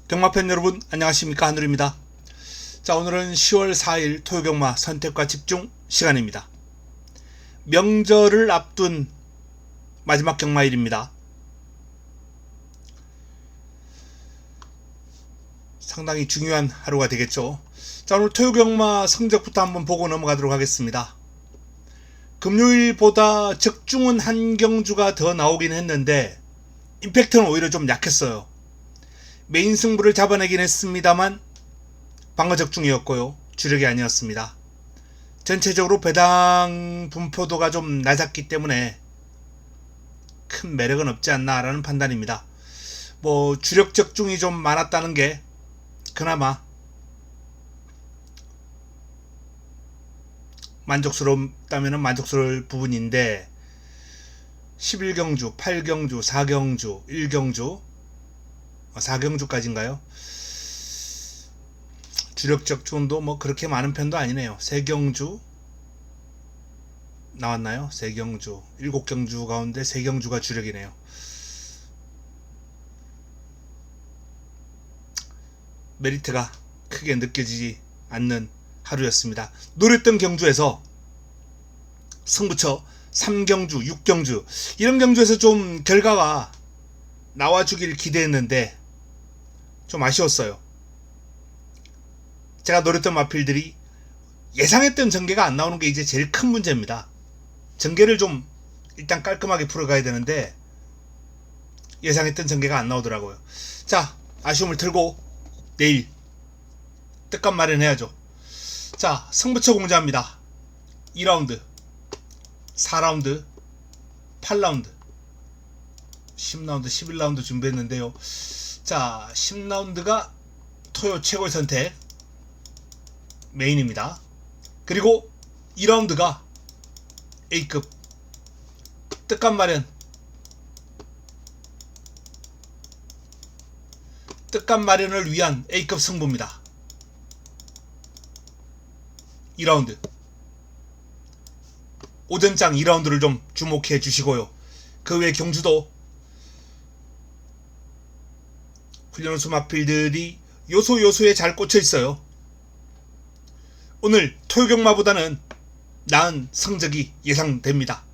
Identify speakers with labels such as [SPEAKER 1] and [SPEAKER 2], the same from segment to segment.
[SPEAKER 1] 경마팬 여러분 안녕하십니까, 한누리입니다. 자, 오늘은 10월 4일 토요경마 선택과 집중 시간입니다. 명절을 앞둔 마지막 경마일입니다. 상당히 중요한 하루가 되겠죠. 자, 오늘 토요경마 성적부터 한번 보고 넘어가도록 하겠습니다. 금요일보다 적중은 한 경주가 더 나오긴 했는데 임팩트는 오히려 좀 약했어요. 메인 승부를 잡아내긴 했습니다만 방어적중이었고요. 주력이 아니었습니다. 전체적으로 배당 분포도가 좀 낮았기 때문에 큰 매력은 없지 않나라는 판단입니다. 주력 적중이 좀 많았다는 게 그나마 만족스럽다면 만족스러울 부분인데 11경주, 8경주, 4경주, 1경주 4경주까지인가요? 주력 적중도 그렇게 많은 편도 아니네요. 3경주 나왔나요? 3경주 7경주 가운데 3경주가 주력이네요. 메리트가 크게 느껴지지 않는 하루였습니다. 노렸던 경주에서 승부처 3경주, 6경주 이런 경주에서 좀 결과가 나와주길 기대했는데 좀 아쉬웠어요. 제가 노렸던 마필들이 예상했던 전개가 안 나오는 게 이제 제일 큰 문제입니다. 전개를 좀 일단 깔끔하게 풀어가야 되는데 예상했던 전개가 안 나오더라고요. 자, 아쉬움을 털고 내일 뜻값 마련해야죠. 자, 승부처 공개합니다. 2라운드, 4라운드, 8라운드, 10라운드, 11라운드 준비했는데요. 자, 10라운드가 토요 최고의 선택 메인입니다. 그리고 2라운드가 A급 뜻값 마련, 뜻값 마련을 위한 A급 승부입니다. 2라운드 오전장 2라운드를 좀 주목해 주시고요. 그 외 경주도 훈련수 마필들이 요소요소에 잘 꽂혀 있어요. 오늘 토요경마보다는 나은 성적이 예상됩니다.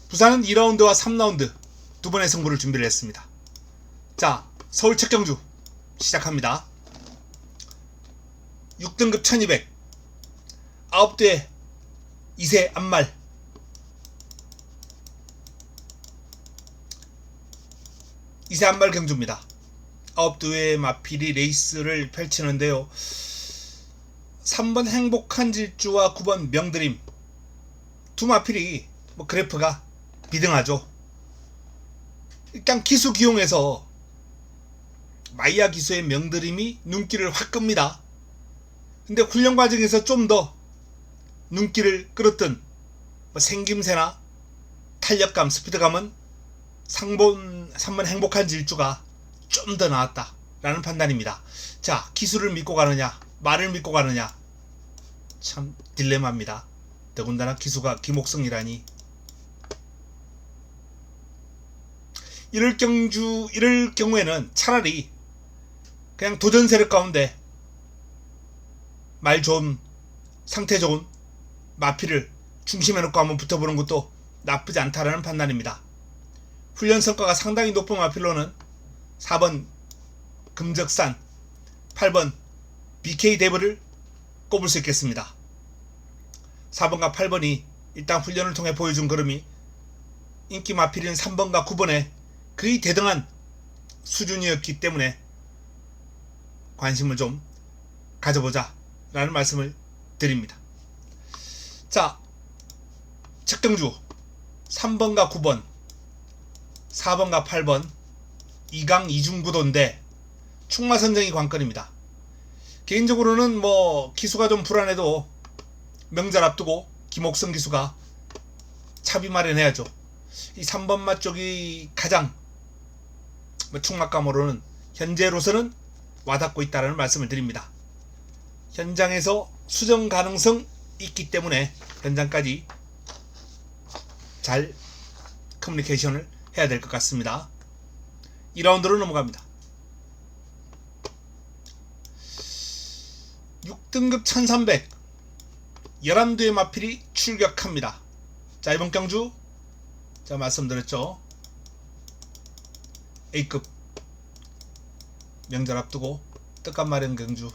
[SPEAKER 1] 부산은 2라운드와 3라운드 두 번의 승부를 준비를 했습니다. 자, 서울 첫 경주 시작합니다. 6등급 1200 9대 2세 앞말 경주입니다. 9대의 마필이 레이스를 펼치는데요. 3번 행복한 질주와 9번 명드림 두 마필이 그래프가 비등하죠. 일단 기수 기용에서 마이야 기수의 명드림이 눈길을 확 끕니다. 근데 훈련 과정에서 좀 더 눈길을 끌었던 생김새나 탄력감, 스피드감은 3번 행복한 질주가 좀 더 나았다 라는 판단입니다. 자, 기수를 믿고 가느냐 말을 믿고 가느냐 참 딜레마입니다. 더군다나 기수가 김옥성이라니. 이럴 경우에는 차라리 그냥 도전 세력 가운데 말 좋은, 상태 좋은 마필을 중심에 놓고 한번 붙어보는 것도 나쁘지 않다라는 판단입니다. 훈련 성과가 상당히 높은 마필로는 4번 금적산, 8번 BK 데브를 꼽을 수 있겠습니다. 4번과 8번이 일단 훈련을 통해 보여준 걸음이 인기 마필인 3번과 9번의 거의 대등한 수준이었기 때문에 관심을 좀 가져보자 라는 말씀을 드립니다. 자, 첫 경주 3번과 9번 4번과 8번 2강 2중 구도인데 충마 선정이 관건입니다. 개인적으로는 기수가 좀 불안해도 명절 앞두고 김옥성 기수가 차비 마련해야죠. 이 3번마 쪽이 가장 충막감으로는 현재로서는 와닿고 있다는 말씀을 드립니다. 현장에서 수정 가능성 있기 때문에 현장까지 잘 커뮤니케이션을 해야 될 것 같습니다. 2라운드로 넘어갑니다. 6등급 1300 11두의 마필이 출격합니다. 자, 이번 경주 제가 말씀드렸죠. A급 명절 앞두고 떡값 마련 경주,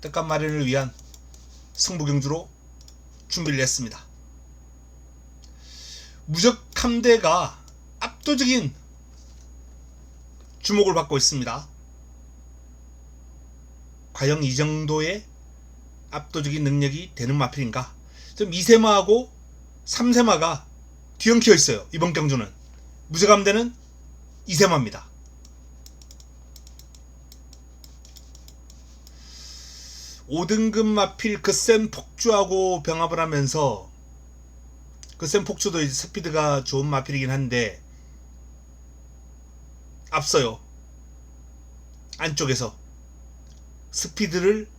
[SPEAKER 1] 떡값 마련을 위한 승부 경주로 준비를 했습니다. 무적 함대가 압도적인 주목을 받고 있습니다. 과연 이 정도의 압도적인 능력이 되는 마필인가? 좀 2세마하고 3세마가 뒤엉켜 있어요. 이번 경주는 무적 함대는 2세마입니다. (5등급) 마필 그센 폭주하고 병합을 하면서, 그센 폭주도 이제 스피드가 좋은 마필이긴 한데 앞서요. 안쪽에서 스피드를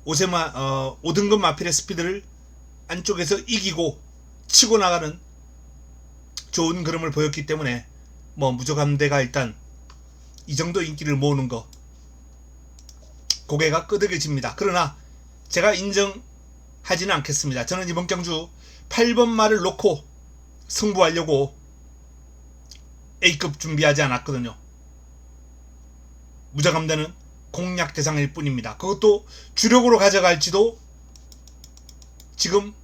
[SPEAKER 1] 5등급 마필의 스피드를 안쪽에서 이기고 치고 나가는 좋은 그림을 보였기 때문에 뭐 무적함대가 일단 이 정도 인기를 모으는 거 고개가 끄덕여집니다. 그러나 제가 인정하지는 않겠습니다. 저는 이번 경주 8번 말을 놓고 승부하려고 A급 준비하지 않았거든요. 무적함대는 공략 대상일 뿐입니다. 그것도 주력으로 가져갈지도 지금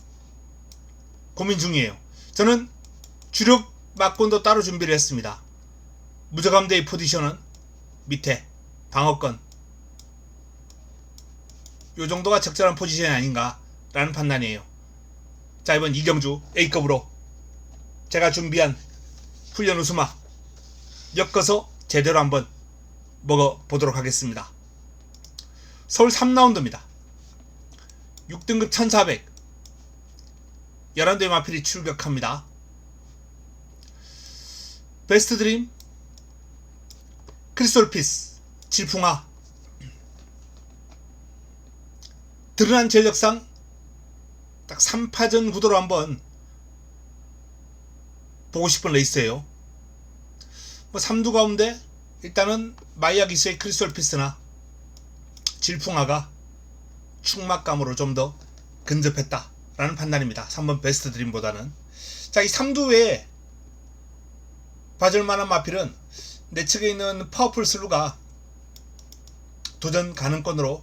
[SPEAKER 1] 고민 중이에요. 저는 주력 막권도 따로 준비를 했습니다. 무적함대의 포지션은 밑에 방어권, 요 정도가 적절한 포지션이 아닌가 라는 판단이에요. 자, 이번 이경주 A급으로 제가 준비한 훈련 우수마 엮어서 제대로 한번 먹어보도록 하겠습니다. 서울 3라운드입니다. 6등급 1400 11두의 마필이 출격합니다. 베스트 드림, 크리스톨피스, 질풍화. 드러난 전력상 딱 3파전 구도로 한번 보고 싶은 레이스예요. 뭐 3두 가운데 일단은 마이야 기수의 크리스톨피스나 질풍화가 충막감으로 좀 더 근접했다 라는 판단입니다. 3번 베스트 드림보다는. 자, 이 3두 외에 봐줄만한 마필은 내 측에 있는 파워풀 슬루가 도전 가능권으로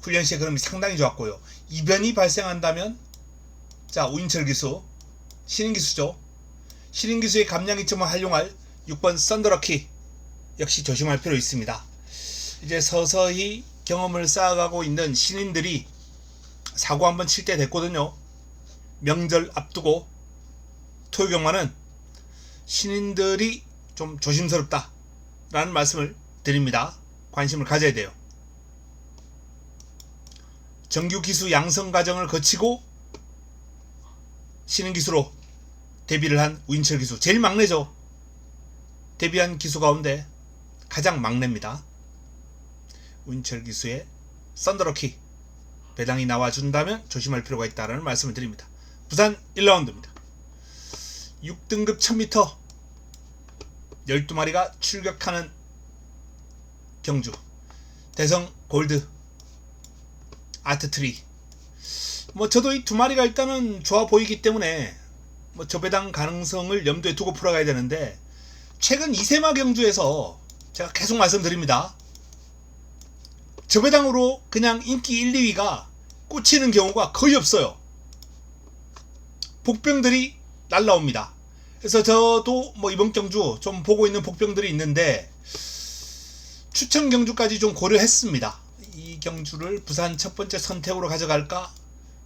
[SPEAKER 1] 훈련 시의 그림이 상당히 좋았고요. 이변이 발생한다면, 자, 우인철 기수, 신인 기수죠. 신인 기수의 감량 이점을 활용할 6번 썬더럭키 역시 조심할 필요 있습니다. 이제 서서히 경험을 쌓아가고 있는 신인들이 사고 한번 칠 때 됐거든요. 명절 앞두고 토요경마는 신인들이 좀 조심스럽다 라는 말씀을 드립니다. 관심을 가져야 돼요. 정규 기수 양성 과정을 거치고 신인 기수로 데뷔를 한 우인철 기수, 제일 막내죠. 데뷔한 기수 가운데 가장 막내입니다. 우인철 기수의 썬더럭키 배당이 나와준다면 조심할 필요가 있다는 말씀을 드립니다. 부산 1라운드입니다. 6등급 1000m 12마리가 출격하는 경주, 대성 골드 아트트리. 뭐 저도 이 두 마리가 일단은 좋아 보이기 때문에 뭐 저배당 가능성을 염두에 두고 풀어가야 되는데, 최근 이세마 경주에서 제가 계속 말씀드립니다. 저배당으로 그냥 인기 1, 2위가 꽂히는 경우가 거의 없어요. 복병들이 날라옵니다. 그래서 저도 뭐 이번 경주 좀 보고 있는 복병들이 있는데 추천 경주까지 좀 고려했습니다. 이 경주를 부산 첫 번째 선택으로 가져갈까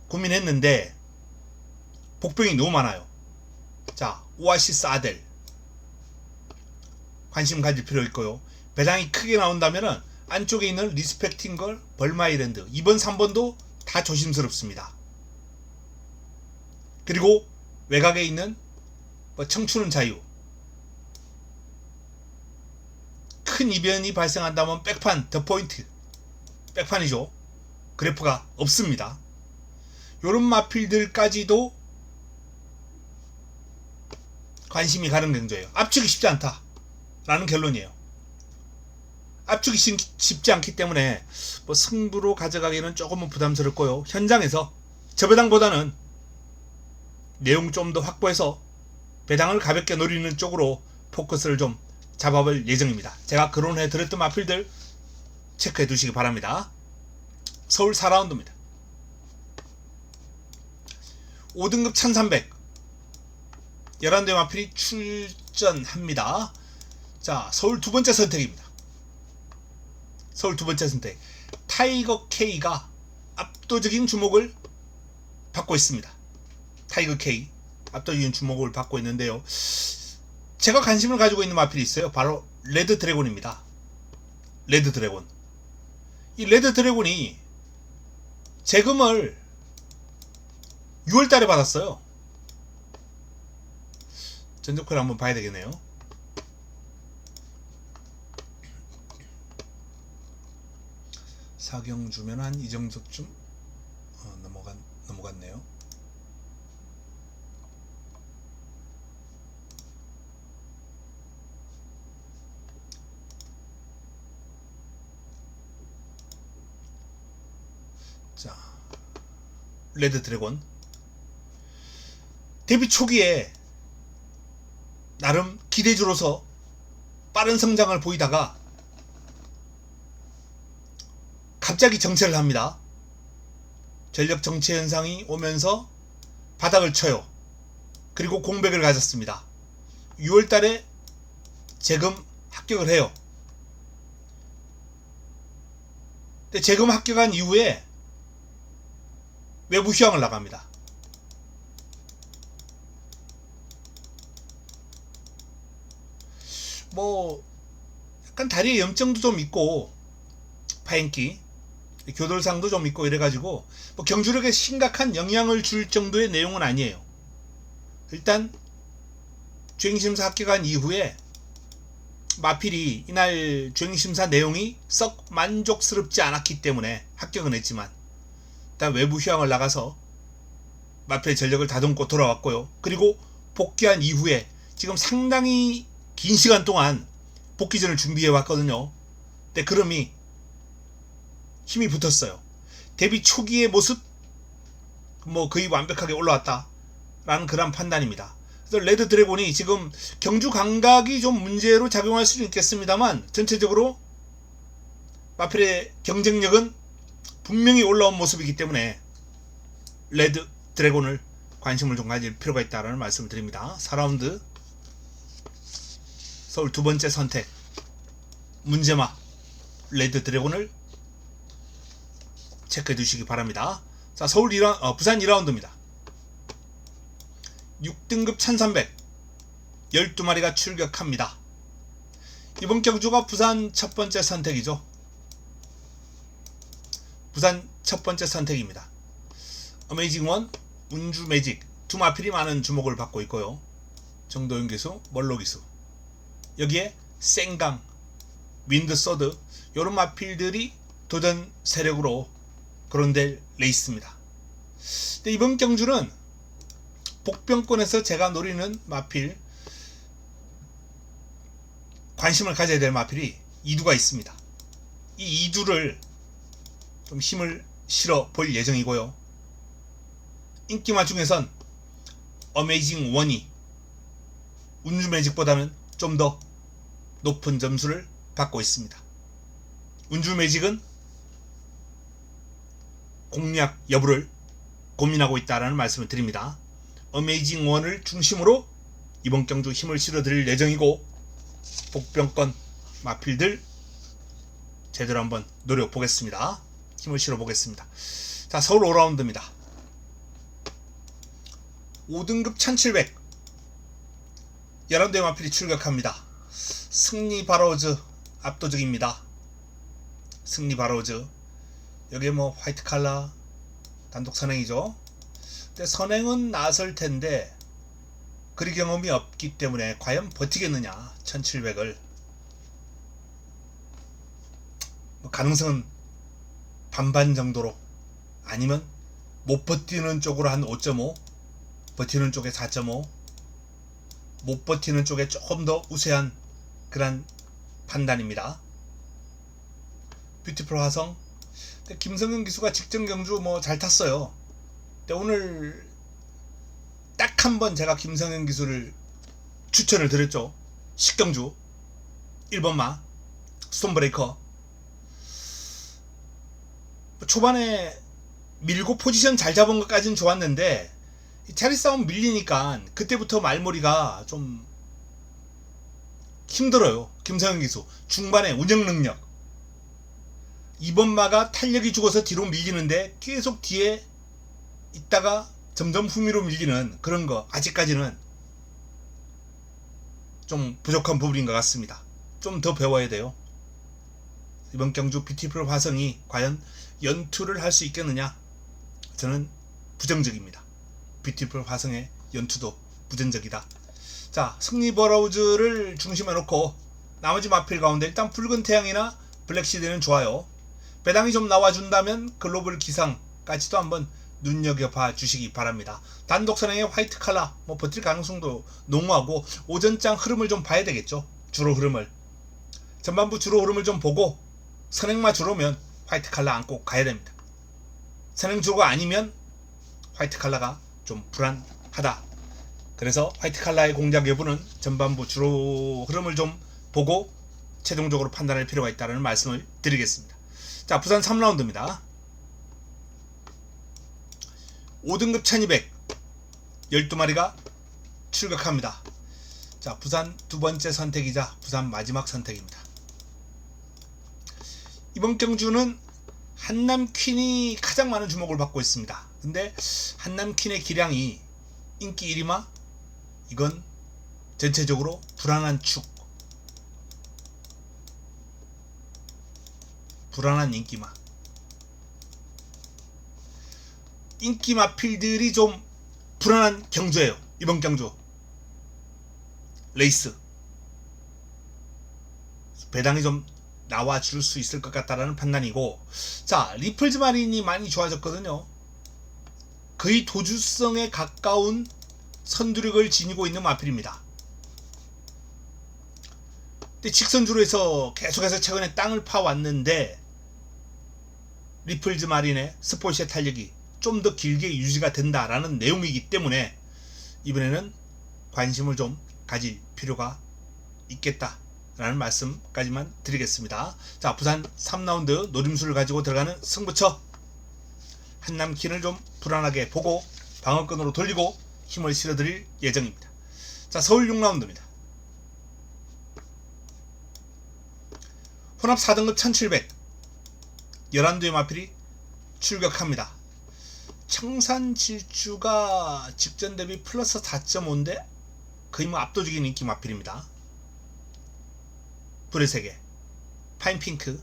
[SPEAKER 1] 고민했는데 복병이 너무 많아요. 자, 오아시스 아델 관심 가질 필요 있고요. 배당이 크게 나온다면은 안쪽에 있는 리스펙팅걸, 벌마이랜드 2번 3번도 다 조심스럽습니다. 그리고 외곽에 있는 뭐 청춘은 자유, 큰 이변이 발생한다면 백판, 더 포인트 백판이죠. 그래프가 없습니다. 요런 마필들까지도 관심이 가는 경주예요. 압축이 쉽지 않다 라는 결론이에요. 압축이 쉽지 않기 때문에 뭐 승부로 가져가기는 조금은 부담스럽고요. 현장에서 저배당보다는 내용 좀 더 확보해서 배당을 가볍게 노리는 쪽으로 포커스를 좀 잡아볼 예정입니다. 제가 거론해 드렸던 마필들 체크해 두시기 바랍니다. 서울 4라운드입니다. 5등급 1300 11대 마필이 출전합니다. 자, 서울 두 번째 선택입니다. 서울 두 번째 선택 타이거 K가 압도적인 주목을 받고 있습니다. 타이거 K 압도적인 주목을 받고 있는데요. 제가 관심을 가지고 있는 마필이 있어요. 바로 레드 드래곤입니다. 레드 드래곤. 이 레드 드래곤이 재금을 6월달에 받았어요. 전적회를 한번 봐야 되겠네요. 사경 주면 한 이정석쯤 넘어갔네요. 자, 레드 드래곤 데뷔 초기에 나름 기대주로서 빠른 성장을 보이다가 갑자기 정체를 합니다. 전력 정체 현상이 오면서 바닥을 쳐요. 그리고 공백을 가졌습니다. 6월달에 재금 합격을 해요. 근데 재금 합격한 이후에 외부 휴양을 나갑니다. 뭐 약간 다리에 염증도 좀 있고 파인기 교돌상도 좀 있고 이래가지고 뭐 경주력에 심각한 영향을 줄 정도의 내용은 아니에요. 일단 주행심사 합격한 이후에 마필이 이날 주행심사 내용이 썩 만족스럽지 않았기 때문에 합격은 했지만 일단 외부 휴양을 나가서 마필의 전력을 다듬고 돌아왔고요. 그리고 복귀한 이후에 지금 상당히 긴 시간 동안 복귀전을 준비해 왔거든요. 근데 그럼이 힘이 붙었어요. 데뷔 초기의 모습 뭐 거의 완벽하게 올라왔다 라는 그런 판단입니다. 그래서 레드 드래곤이 지금 경주 감각이 좀 문제로 작용할 수는 있겠습니다만 전체적으로 마필의 경쟁력은 분명히 올라온 모습이기 때문에 레드 드래곤을 관심을 좀 가질 필요가 있다는 말씀을 드립니다. 4라운드 서울 두 번째 선택 문제마 레드 드래곤을 체크해 두시기 바랍니다. 자, 부산 2라운드입니다. 6등급 1300 12마리가 출격합니다. 이번 경주가 부산 첫 번째 선택이죠. 부산 첫 번째 선택입니다. 어메이징원, 운주 매직 두 마필이 많은 주목을 받고 있고요. 정도윤 기수, 멀로 기수 여기에 생강, 윈드소드 요런 마필들이 도전 세력으로 거론될 레이스입니다. 근데 이번 경주는 복병권에서 제가 노리는 마필 관심을 가져야 될 마필이 이두가 있습니다. 이 이두를 좀 힘을 실어 볼 예정이고요. 인기마 중에선 어메이징 원이 운주 매직보다는 좀 더 높은 점수를 받고 있습니다. 운주 매직은 공략 여부를 고민하고 있다라는 말씀을 드립니다. 어메이징 원을 중심으로 이번 경주 힘을 실어 드릴 예정이고 복병권 마필들 제대로 한번 노려 보겠습니다. 힘을 실어 보겠습니다. 자, 서울 5라운드입니다. 5등급 1700 11대 마필이 출격합니다. 승리 바로즈 압도적입니다. 승리 바로즈 여기에 뭐 화이트 칼라 단독 선행이죠. 근데 선행은 나설 텐데 그리 경험이 없기 때문에 과연 버티겠느냐 1700을 뭐 가능성은 반반 정도로 아니면 못 버티는 쪽으로 한 5.5 버티는 쪽에 4.5 못 버티는 쪽에 조금 더 우세한 그런 판단입니다. 뷰티풀 화성. 김성현 기수가 직전 경주 뭐 잘 탔어요. 근데 오늘 딱 한 번 제가 김성현 기수를 추천을 드렸죠. 10경주 1번마 스톤브레이커. 초반에 밀고 포지션 잘 잡은 것까지는 좋았는데 자리 싸움 밀리니까 그때부터 말머리가 좀 힘들어요. 김성현 기수 중반에 운영 능력. 2번마가 탄력이 죽어서 뒤로 밀리는데 계속 뒤에 있다가 점점 후미로 밀리는 그런 거 아직까지는 좀 부족한 부분인 것 같습니다. 좀 더 배워야 돼요. 이번 경주 뷰티풀 화성이 과연 연투를 할 수 있겠느냐? 저는 부정적입니다. 뷰티풀 화성의 연투도 부정적이다. 자, 승리 버라우즈를 중심에 놓고 나머지 마필 가운데 일단 붉은 태양이나 블랙시드는 좋아요. 배당이 좀 나와준다면 글로벌 기상까지도 한번 눈여겨봐 주시기 바랍니다. 단독 선행의 화이트 칼라 뭐 버틸 가능성도 농후하고 오전장 흐름을 좀 봐야 되겠죠. 주로 흐름을 전반부 주로 흐름을 좀 보고 선행마 주로면 화이트 칼라 안고 가야 됩니다. 선행 주로가 아니면 화이트 칼라가 좀 불안하다. 그래서 화이트 칼라의 공작 여부는 전반부 주로 흐름을 좀 보고 최종적으로 판단할 필요가 있다는 말씀을 드리겠습니다. 자, 부산 3라운드입니다. 5등급 1200 12마리가 출격합니다. 자, 부산 두 번째 선택이자 부산 마지막 선택입니다. 이번 경주는 한남퀸이 가장 많은 주목을 받고 있습니다. 근데 한남퀸의 기량이 인기 1위마? 이건 전체적으로 불안한 축. 불안한 인기마. 인기마필들이 좀 불안한 경주예요. 이번 경주 레이스 배당이 좀 나와줄 수 있을 것 같다라는 판단이고, 자, 리플즈 마린이 많이 좋아졌거든요. 거의 도주성에 가까운 선두력을 지니고 있는 마필입니다. 근데 직선주로 해서 계속해서 최근에 땅을 파왔는데 리플즈 마린의 스포츠의 탄력이 좀 더 길게 유지가 된다라는 내용이기 때문에 이번에는 관심을 좀 가질 필요가 있겠다라는 말씀까지만 드리겠습니다. 자, 부산 3라운드 노림수를 가지고 들어가는 승부처. 한남킨을 좀 불안하게 보고 방어권으로 돌리고 힘을 실어드릴 예정입니다. 자, 서울 6라운드입니다. 혼합 4등급 1700 11두의 마필이 출격합니다. 청산 질주가 직전 대비 플러스 4.5인데 거의 뭐 압도적인 인기 마필입니다. 불의 세계, 파인핑크,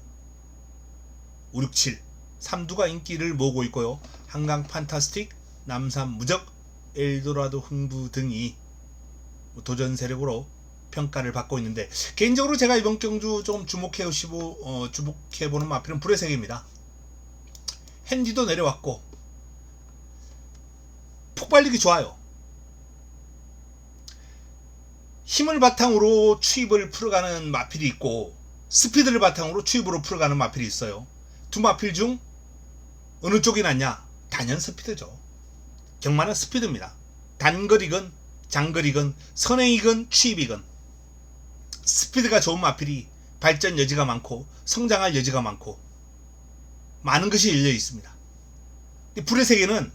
[SPEAKER 1] 567 3두가 인기를 모으고 있고요. 한강 판타스틱, 남산 무적, 엘도라도 흥부 등이 도전 세력으로 평가를 받고 있는데, 개인적으로 제가 이번 경주 조금 주목해보는 마필은 불의 세계입니다. 핸디도 내려왔고 폭발력이 좋아요. 힘을 바탕으로 추입을 풀어가는 마필이 있고 스피드를 바탕으로 추입으로 풀어가는 마필이 있어요. 두 마필 중 어느 쪽이 낫냐? 단연 스피드죠. 경마는 스피드입니다. 단거리건 장거리건 선행이건 추입이건 스피드가 좋은 마필이 발전 여지가 많고 성장할 여지가 많고 많은 것이 열려 있습니다. 불의 세계는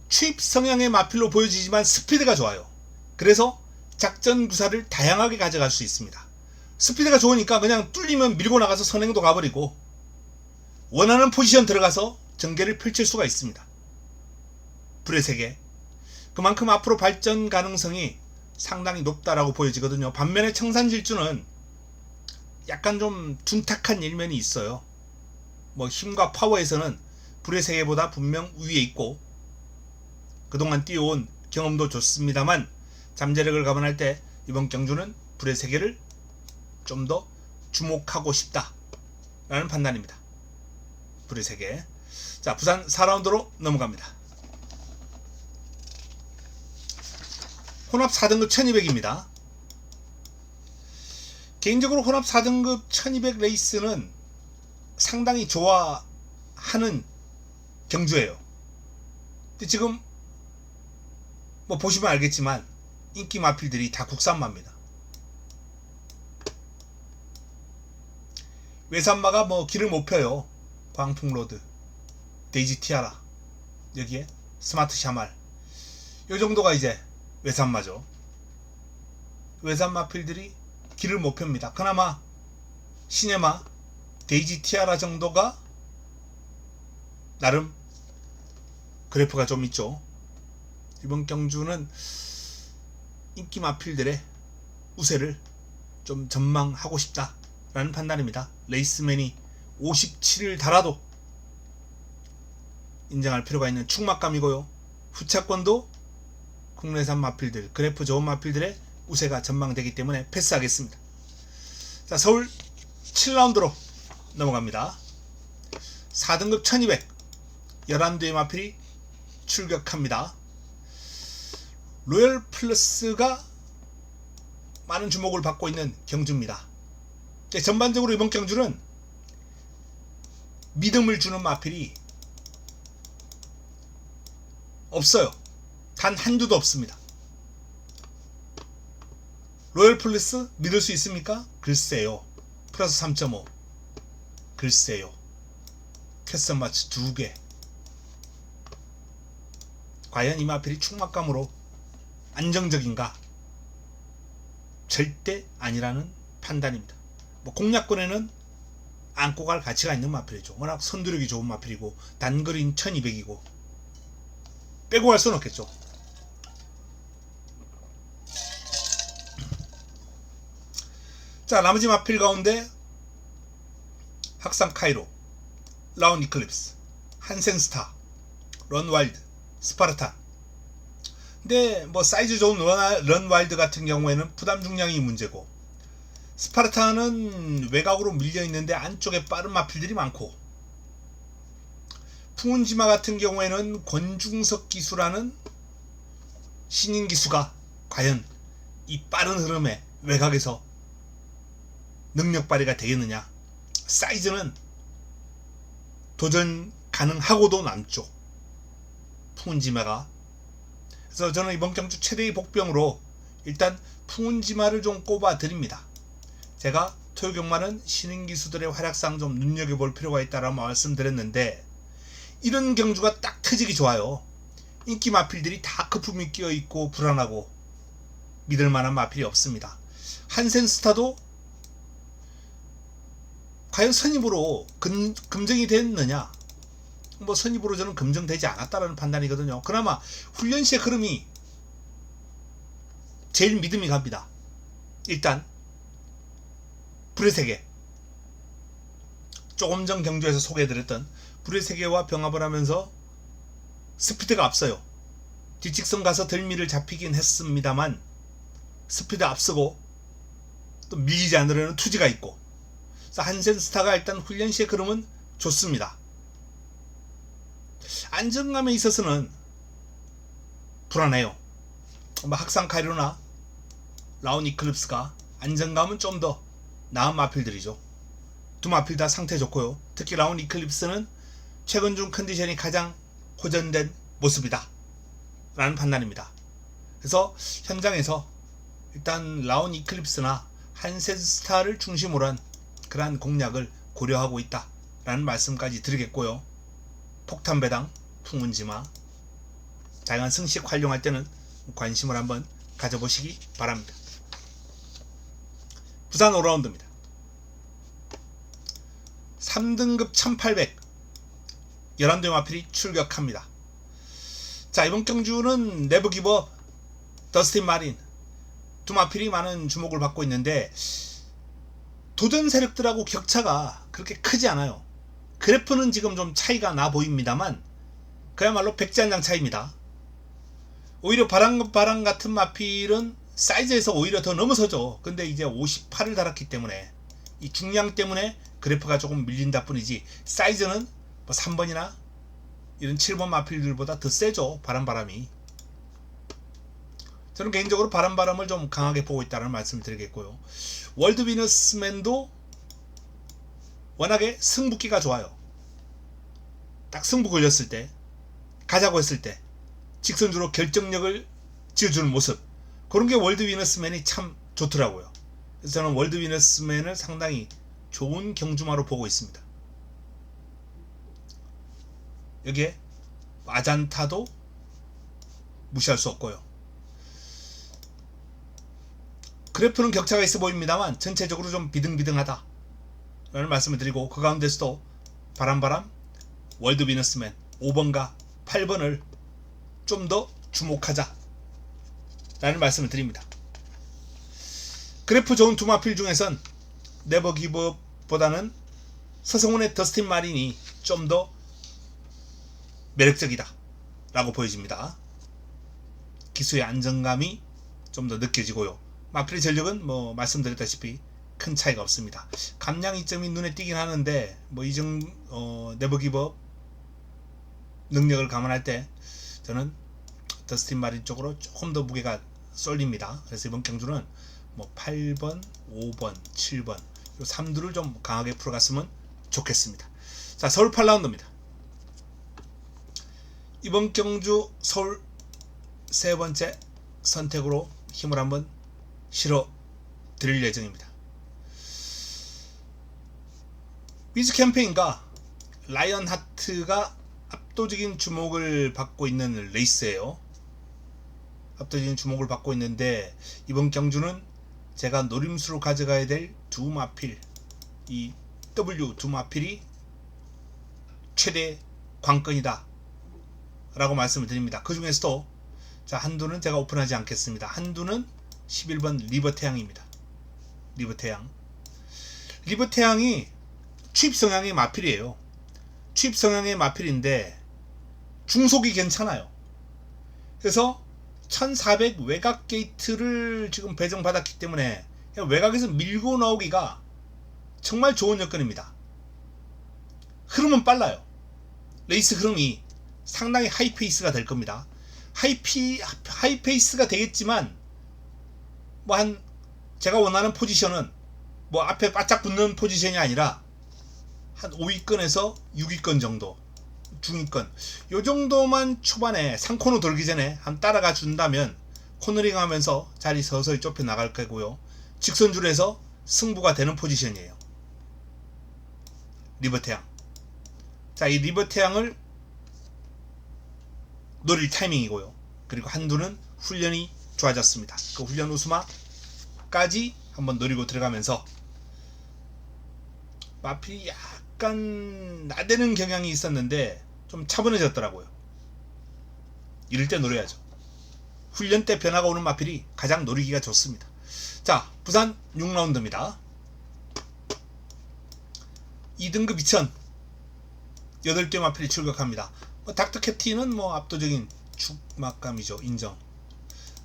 [SPEAKER 1] 추입 성향의 마필로 보여지지만 스피드가 좋아요. 그래서 작전 구사를 다양하게 가져갈 수 있습니다. 스피드가 좋으니까 그냥 뚫리면 밀고 나가서 선행도 가버리고 원하는 포지션 들어가서 전개를 펼칠 수가 있습니다. 불의 세계. 그만큼 앞으로 발전 가능성이 상당히 높다라고 보여지거든요. 반면에 청산질주는 약간 좀 둔탁한 일면이 있어요. 뭐 힘과 파워에서는 불의 세계보다 분명 위에 있고 그동안 뛰어온 경험도 좋습니다만 잠재력을 감안할 때 이번 경주는 불의 세계를 좀 더 주목하고 싶다라는 판단입니다. 불의 세계. 자, 부산 4라운드로 넘어갑니다. 혼합 4등급 1200입니다. 개인적으로 혼합 4등급 1200 레이스는 상당히 좋아하는 경주예요. 근데 지금 뭐 보시면 알겠지만 인기 마필들이 다 국산마입니다. 외산마가 뭐 길을 못 펴요. 광풍로드, 데이지 티아라, 여기에 스마트 샤말, 요 정도가 이제 외산마죠. 외산마필들이 길을 못 펴니다. 그나마 시네마, 데이지 티아라 정도가 나름 그래프가 좀 있죠. 이번 경주는 인기 마필들의 우세를 좀 전망하고 싶다라는 판단입니다. 레이스맨이 57을 달아도 인정할 필요가 있는 축막감이고요. 후차권도 국내산 마필들, 그래프 좋은 마필들의 우세가 전망되기 때문에 패스하겠습니다. 자, 서울 7라운드로 넘어갑니다. 4등급 1200 11대의 마필이 출격합니다. 로열 플러스가 많은 주목을 받고 있는 경주입니다. 전반적으로 이번 경주는 믿음을 주는 마필이 없어요. 단 한두도 없습니다. 로열 플러스 믿을 수 있습니까? 글쎄요. 플러스 3.5 글쎄요. 캐선 마치 2개. 과연 이 마필이 축막감으로 안정적인가? 절대 아니라는 판단입니다. 뭐 공략권에는 안고 갈 가치가 있는 마필이죠. 워낙 선두력이 좋은 마필이고 단거리는 1200이고 빼고 갈 수는 없겠죠. 자, 나머지 마필 가운데 학상 카이로, 라운 이클립스, 한센스타, 런와일드, 스파르탄. 근데 뭐 사이즈 좋은 런와일드 같은 경우에는 부담 중량이 문제고, 스파르탄은 외곽으로 밀려 있는데 안쪽에 빠른 마필들이 많고, 풍운지마 같은 경우에는 권중석 기수라는 신인 기수가 과연 이 빠른 흐름에 외곽에서 능력 발휘가 되겠느냐. 사이즈는 도전 가능하고도 남죠, 풍운지마가. 그래서 저는 이번 경주 최대의 복병으로 일단 풍운지마를 좀 꼽아 드립니다. 제가 토요경마는 신인 기수들의 활약상 좀 눈여겨볼 필요가 있다라고 말씀드렸는데, 이런 경주가 딱 터지기 좋아요. 인기 마필들이 다 거품이 끼어있고 불안하고 믿을만한 마필이 없습니다. 한센스타도 과연 선입으로 검증이 됐느냐? 뭐 선입으로 저는 검증되지 않았다라는 판단이거든요. 그나마 훈련시의 흐름이 제일 믿음이 갑니다. 일단 불의 세계, 조금 전 경주에서 소개해드렸던 불의 세계와 병합을 하면서 스피드가 앞서요. 뒷직선 가서 덜미를 잡히긴 했습니다만 스피드 앞서고 또 밀리지 않으려는 투지가 있고, 한센스타가 일단 훈련시의 흐름은 좋습니다. 안정감에 있어서는 불안해요. 학상 카이로나 라운 이클립스가 안정감은 좀 더 나은 마필들이죠. 두 마필 다 상태 좋고요. 특히 라운 이클립스는 최근 중 컨디션이 가장 호전된 모습이다 라는 판단입니다. 그래서 현장에서 일단 라운 이클립스나 한센스타를 중심으로 한 그러한 공략을 고려하고 있다 라는 말씀까지 드리겠고요. 폭탄배당, 풍운지마, 다양한 승식 활용할 때는 관심을 한번 가져보시기 바랍니다. 부산 5라운드입니다. 3등급 1800 11대 마필이 출격합니다. 자, 이번 경주는 네버기버, 더스틴 마린 두 마필이 많은 주목을 받고 있는데, 도전 세력들하고 격차가 그렇게 크지 않아요. 그래프는 지금 좀 차이가 나 보입니다만 그야말로 백지한장 차이입니다. 오히려 바람 같은 마필은 사이즈에서 오히려 더 넘어서죠. 근데 이제 58을 달았기 때문에 이 중량 때문에 그래프가 조금 밀린다 뿐이지, 사이즈는 뭐 3번이나 이런 7번 마필들보다 더 세죠. 바람이. 저는 개인적으로 바람을 좀 강하게 보고 있다는 말씀을 드리겠고요. 월드 비너스맨도 워낙에 승부기가 좋아요. 딱 승부 걸렸을 때, 가자고 했을 때 직선주로 결정력을 지어주는 모습, 그런 게 월드 비너스맨이 참 좋더라고요. 그래서 저는 월드 비너스맨을 상당히 좋은 경주마로 보고 있습니다. 여기에 아잔타도 무시할 수 없고요. 그래프는 격차가 있어 보입니다만 전체적으로 좀 비등비등하다 라는 말씀을 드리고, 그 가운데서도 바람 월드 비너스맨 5번과 8번을 좀 더 주목하자 라는 말씀을 드립니다. 그래프 좋은 두 마필 중에선 네버 기브업보다는 서성훈의 더스틴 마린이 좀 더 매력적이다 라고 보여집니다. 기수의 안정감이 좀 더 느껴지고요. 마필의 전력은 뭐 말씀드렸다시피 큰 차이가 없습니다. 감량 이점이 눈에 띄긴 하는데 뭐 네버 기브업 능력을 감안할 때 저는 더스틴 마린 쪽으로 조금 더 무게가 쏠립니다. 그래서 이번 경주는 뭐 8번, 5번, 7번 이 3두를 좀 강하게 풀어갔으면 좋겠습니다. 자, 서울 8라운드입니다. 이번 경주 서울 세 번째 선택으로 힘을 한번 실어 드릴 예정입니다. 위즈 캠페인과 라이언 하트가 압도적인 주목을 받고 있는 레이스예요. 압도적인 주목을 받고 있는데 이번 경주는 제가 노림수로 가져가야 될 두 마필, 이 W 두 마필이 최대 관건이다 라고 말씀을 드립니다. 그 중에서도 자, 한두는 제가 오픈하지 않겠습니다. 한두는 11번 리버태양입니다. 리버태양이 취입 성향의 마필이에요. 취입 성향의 마필인데 중속이 괜찮아요. 그래서 1400 외곽 게이트를 지금 배정받았기 때문에 외곽에서 밀고 나오기가 정말 좋은 여건입니다. 흐름은 빨라요. 레이스 흐름이 상당히 하이페이스가 될 겁니다. 하이페이스가 되겠지만 뭐 제가 원하는 포지션은 뭐 앞에 바짝 붙는 포지션이 아니라 한 5위권에서 6위권 정도, 중위권 요 정도만 초반에 3코너 돌기 전에 한 따라가 준다면 코너링 하면서 자리 서서히 좁혀 나갈 거고요. 직선줄에서 승부가 되는 포지션이에요. 리버태양. 자, 이 리버태양을 노릴 타이밍이고요. 그리고 한두는 훈련이 좋아졌습니다. 그 훈련 우스마까지 한번 노리고 들어가면서 마필이 약간 나대는 경향이 있었는데 좀 차분해졌더라고요. 이럴 때 노려야죠. 훈련 때 변화가 오는 마필이 가장 노리기가 좋습니다. 자, 부산 6라운드입니다. 2등급 2000 8대 마필이 출격합니다. 닥터 캡틴은 뭐 압도적인 축막감이죠. 인정.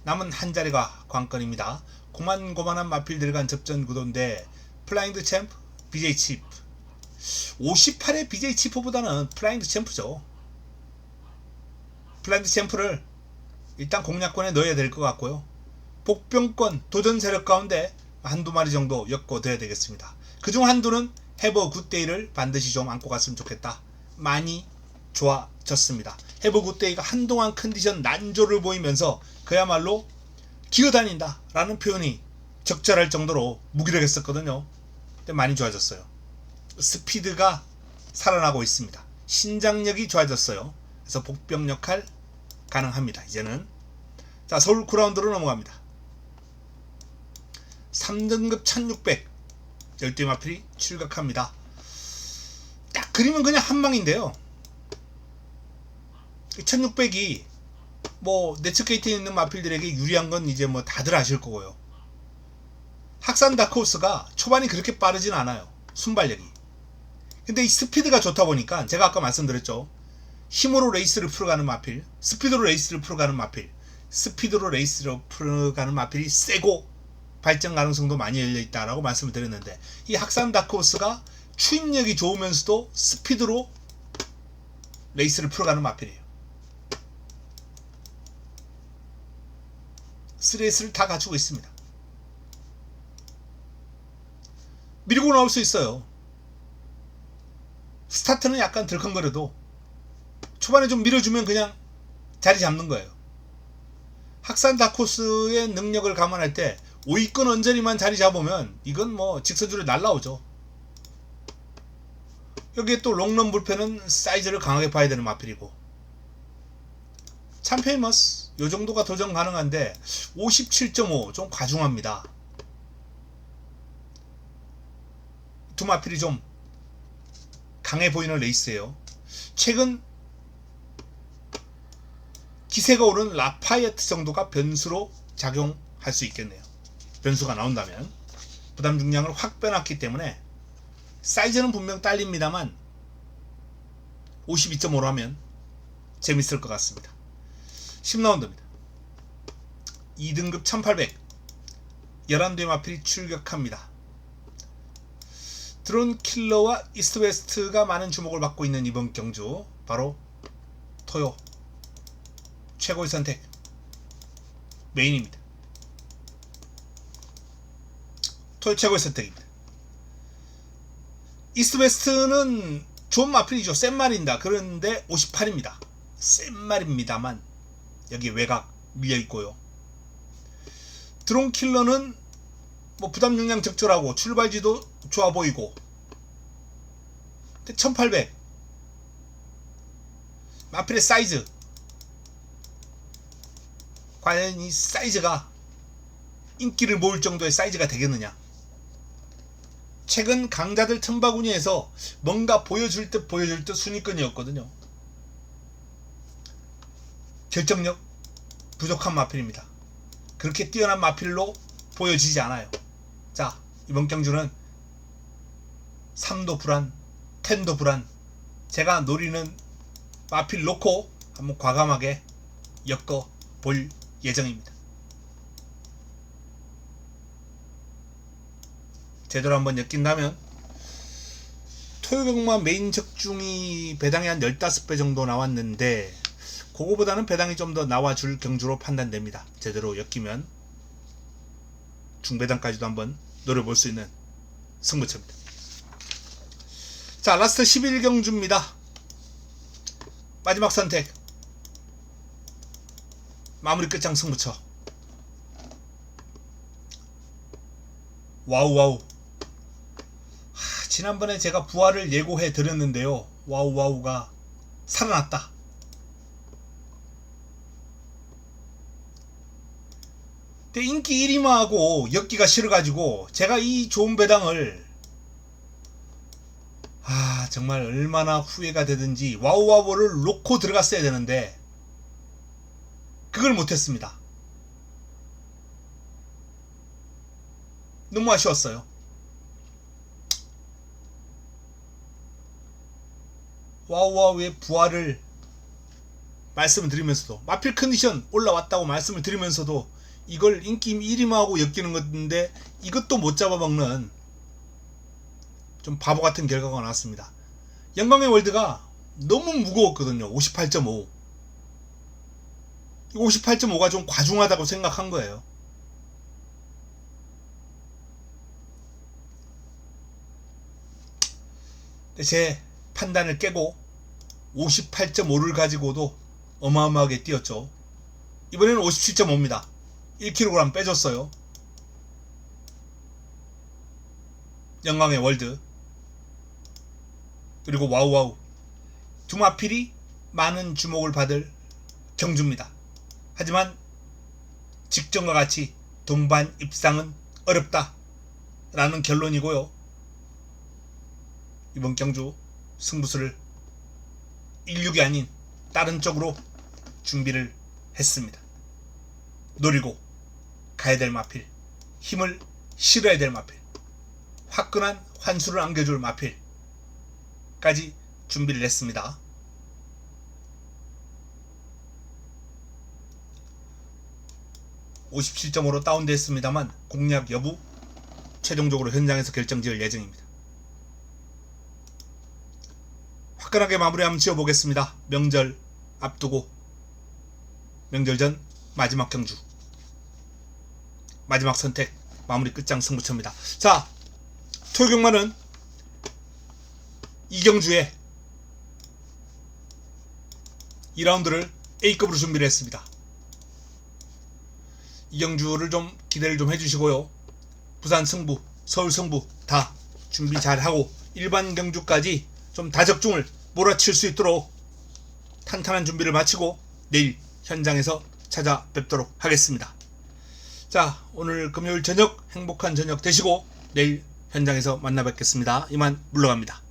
[SPEAKER 1] 남은 한 자리가 관건입니다. 고만고만한 마필 들어간 접전 구도인데 플라잉드 챔프, BJ 치프 58의 BJ 치프보다는 플라잉드 챔프죠. 플라잉드 챔프를 일단 공략권에 넣어야 될 것 같고요. 복병권 도전 세력 가운데 한두 마리 정도 엮어둬야 되겠습니다. 그중 한두는 해버 굿데이를 반드시 좀 안고 갔으면 좋겠다. 많이 좋아졌습니다. 해버 굿데이가 한동안 컨디션 난조를 보이면서 그야말로 기어다닌다 라는 표현이 적절할 정도로 무기력했었거든요. 근데 많이 좋아졌어요. 스피드가 살아나고 있습니다. 신장력이 좋아졌어요. 그래서 복병 역할 가능합니다. 이제는. 자, 서울 9라운드로 넘어갑니다. 3등급 1600 열대 마필이 출격합니다. 딱 그림은 그냥 한방인데요. 1600이 뭐 네츠 게이트에 있는 마필들에게 유리한 건 이제 뭐 다들 아실 거고요. 학산 다크호스가 초반이 그렇게 빠르진 않아요. 순발력이. 근데 이 스피드가 좋다 보니까 제가 아까 말씀드렸죠. 힘으로 레이스를 풀어가는 마필, 스피드로 레이스를 풀어가는 마필, 스피드로 레이스를 풀어가는 마필이 세고 발전 가능성도 많이 열려있다라고 말씀을 드렸는데 이 학산 다크호스가 추임력이 좋으면서도 스피드로 레이스를 풀어가는 마필이에요. 3S를 다 갖추고 있습니다. 밀고 나올 수 있어요. 스타트는 약간 덜컹거려도 초반에 좀 밀어주면 그냥 자리 잡는 거예요. 학산 다코스의 능력을 감안할 때 5위권 언저리만 자리 잡으면 이건 뭐 직선주로 날라오죠. 여기에 또 롱런 불펜은 사이즈를 강하게 봐야 되는 마필이고, 참페이머스 요 정도가 도전 가능한데 57.5 좀 과중합니다. 두 마필이 좀 강해 보이는 레이스예요. 최근 기세가 오른 라파예트 정도가 변수로 작용할 수 있겠네요. 변수가 나온다면 부담 중량을 확 빼놨기 때문에 사이즈는 분명 딸립니다만 52.5로 하면 재밌을 것 같습니다. 10라운드입니다. 2등급 1800 11대의 마필이 출격합니다. 드론 킬러와 이스트 웨스트가 많은 주목을 받고 있는 이번 경주, 바로 토요 최고의 선택 메인입니다. 토요 최고의 선택입니다. 이스트 웨스트는 좋은 마필이죠. 센 말입니다. 그런데 58입니다. 센 말입니다만 여기 외곽 밀려있고요. 드론 킬러는 뭐 부담 중량 적절하고 출발지도 좋아 보이고, 근데 1800 마필의 사이즈, 과연 이 사이즈가 인기를 모을 정도의 사이즈가 되겠느냐. 최근 강자들 틈바구니에서 뭔가 보여줄 듯 순위권이었거든요. 결정력 부족한 마필입니다. 그렇게 뛰어난 마필로 보여지지 않아요. 자, 이번 경주는 3도 불안, 10도 불안, 제가 노리는 마필 놓고 한번 과감하게 엮어 볼 예정입니다. 제대로 한번 엮인다면 토요병마 메인 적중이 배당이 한 15배 정도 나왔는데 그거보다는 배당이 좀 더 나와줄 경주로 판단됩니다. 제대로 엮이면 중배당까지도 한번 노려볼 수 있는 승부처입니다. 자, 라스트 11경주입니다. 마지막 선택 마무리 끝장 승부처. 와우. 지난번에 제가 부활을 예고해 드렸는데요. 와우가 살아났다. 근데 인기 1위마하고 엮기가 싫어가지고 제가 이 좋은 배당을 정말 얼마나 후회가 되든지 와우를 놓고 들어갔어야 되는데 그걸 못했습니다. 너무 아쉬웠어요. 와우의 부활을 말씀을 드리면서도, 마필 컨디션 올라왔다고 말씀을 드리면서도 이걸 인기 1위마하고 엮이는 건데 이것도 못 잡아먹는 좀 바보같은 결과가 나왔습니다. 영광의 월드가 너무 무거웠거든요. 58.5. 58.5가 좀 과중하다고 생각한 거예요. 제 판단을 깨고 58.5를 가지고도 어마어마하게 뛰었죠. 이번에는 57.5입니다. 1kg 빼줬어요. 영광의 월드 그리고 와우 두 마필이 많은 주목을 받을 경주입니다. 하지만 직전과 같이 동반 입상은 어렵다 라는 결론이고요. 이번 경주 승부수를 16이 아닌 다른 쪽으로 준비를 했습니다. 노리고 가야 될 마필, 힘을 실어야 될 마필, 화끈한 환수를 안겨줄 마필까지 준비를 했습니다. (57.5로) 다운됐습니다만 공략 여부 최종적으로 현장에서 결정지을 예정입니다. 화끈하게 마무리 한번 지어보겠습니다. 명절 앞두고 명절 전 마지막 경주 마지막 선택 마무리 끝장 승부처입니다. 자, 토요경마는 이경주의 2라운드를 A급으로 준비를 했습니다. 이경주를 좀 기대를 좀 해주시고요. 부산 승부, 서울 승부 다 준비 잘하고 일반 경주까지 좀 다적중을 몰아칠 수 있도록 탄탄한 준비를 마치고 내일 현장에서 찾아뵙도록 하겠습니다. 자, 오늘 금요일 저녁 행복한 저녁 되시고 내일 현장에서 만나 뵙겠습니다. 이만 물러갑니다.